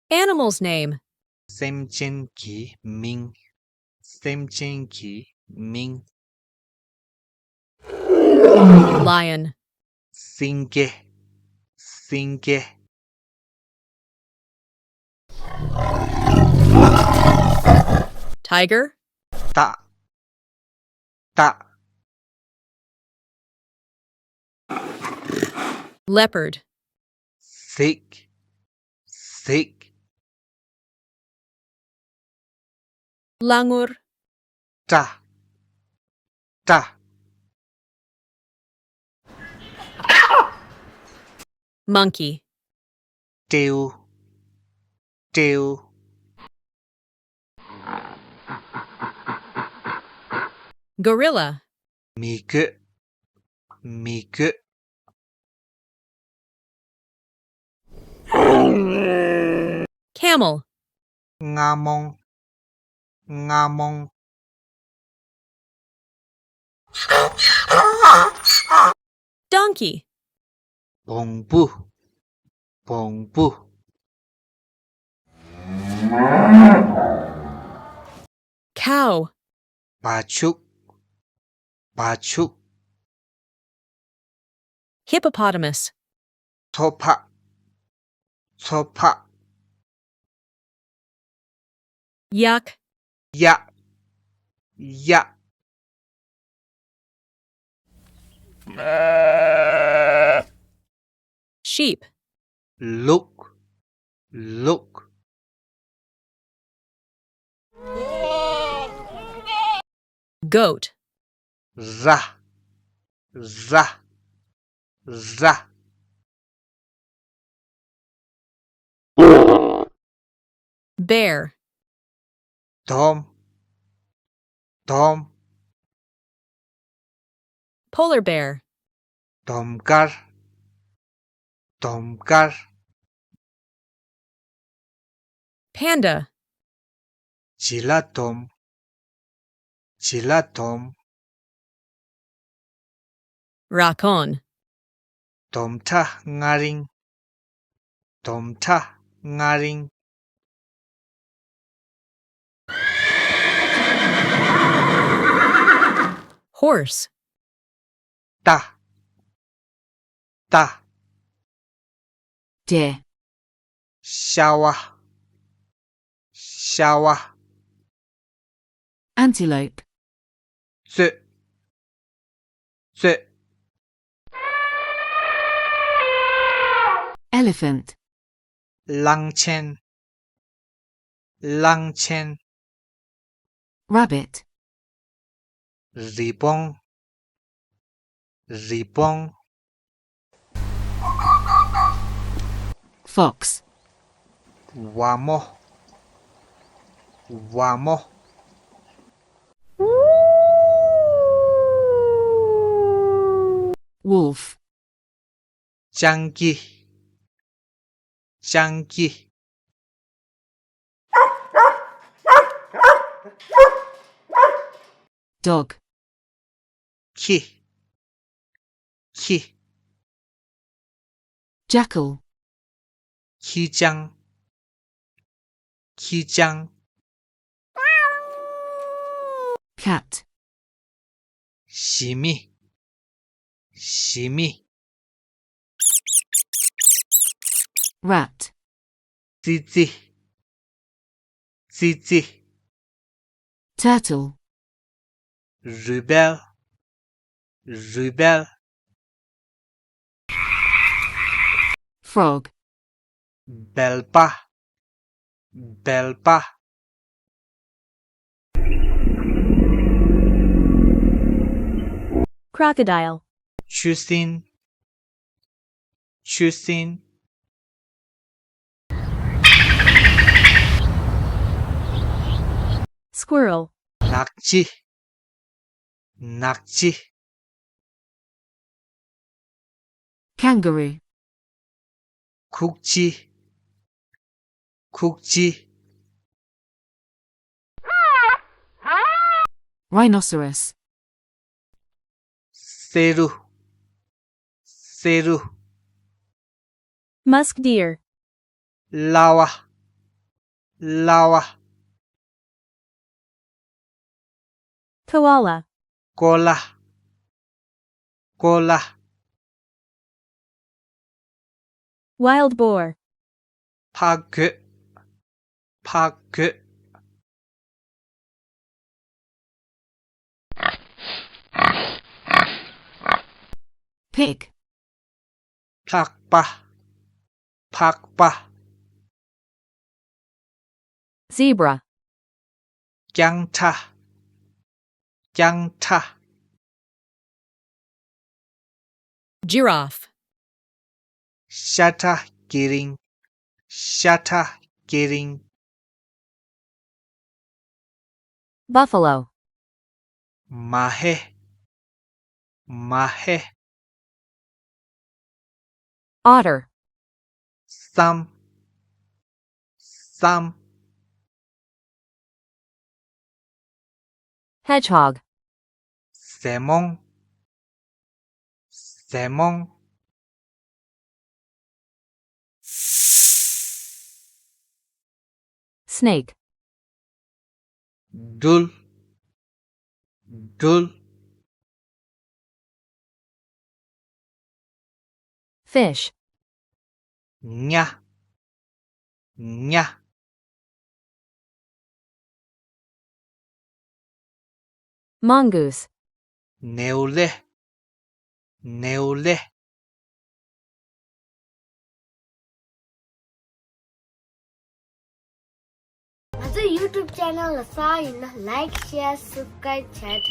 Animal's name. Semchenki Ming. Semchenki Ming. Lion. Singe. Singe. Tiger. Ta. Ta. Leopard. Thick. Thick. Langur. Ta. Ta. Monkey. Teu. Teu. Gorilla. Miku. Miku. Camel. Ngamong. Ngamong. Donkey. Bongbu. Bongbu. Cow. Bachuk. Bachuk. Hippopotamus. Topa. Topa. Yak. Ya. Ya. Sheep. Look. Look. Goat. Ra. Ra. Ra. Bear. Tom. Tom. Polar bear. Tomkar. Tomkar. Panda. Chilatom. Chilatom. Raccoon. Tomta ngaring. Tomta ngaring. Horse. Ta. Ta. Deer. Shower. Shower. Antelope. Tse. Tse. Elephant. Langchen. Langchen. Rabbit. Ripong. Ripong. Fox. Wamo. Wamo. Wolf. Janki. Janki. Dog. Ki. Ki. Jackal. Kijang. Kijang. Cat. Shimi. Shimi. Rat. Zizi. Zizi. Turtle. Rebel. Rebel. Frog. Belpa. Belpa. Crocodile. Chusin. Chusin. Squirrel. 낙지. 낙지. Kangaroo. 국지. 국지. Rhinoceros. 세루. 세루. Musk deer. 라와. lawa, Koala. kola, kola, Wild boar. 파그, 파그, Pig. 팍바, 팍바, Zebra. 짱차, 짱차, Giraffe. 샤타, 기린, 샤타, 기린, Buffalo. 마해, 마해, Otter. 쌈, 쌈, Hedgehog. 세몽, 세몽, Snake. 둘, 둘, Fish. 냐, 냐, Mongoose. 네올레, 네올레, YouTube channel like, share, subscribe, chat,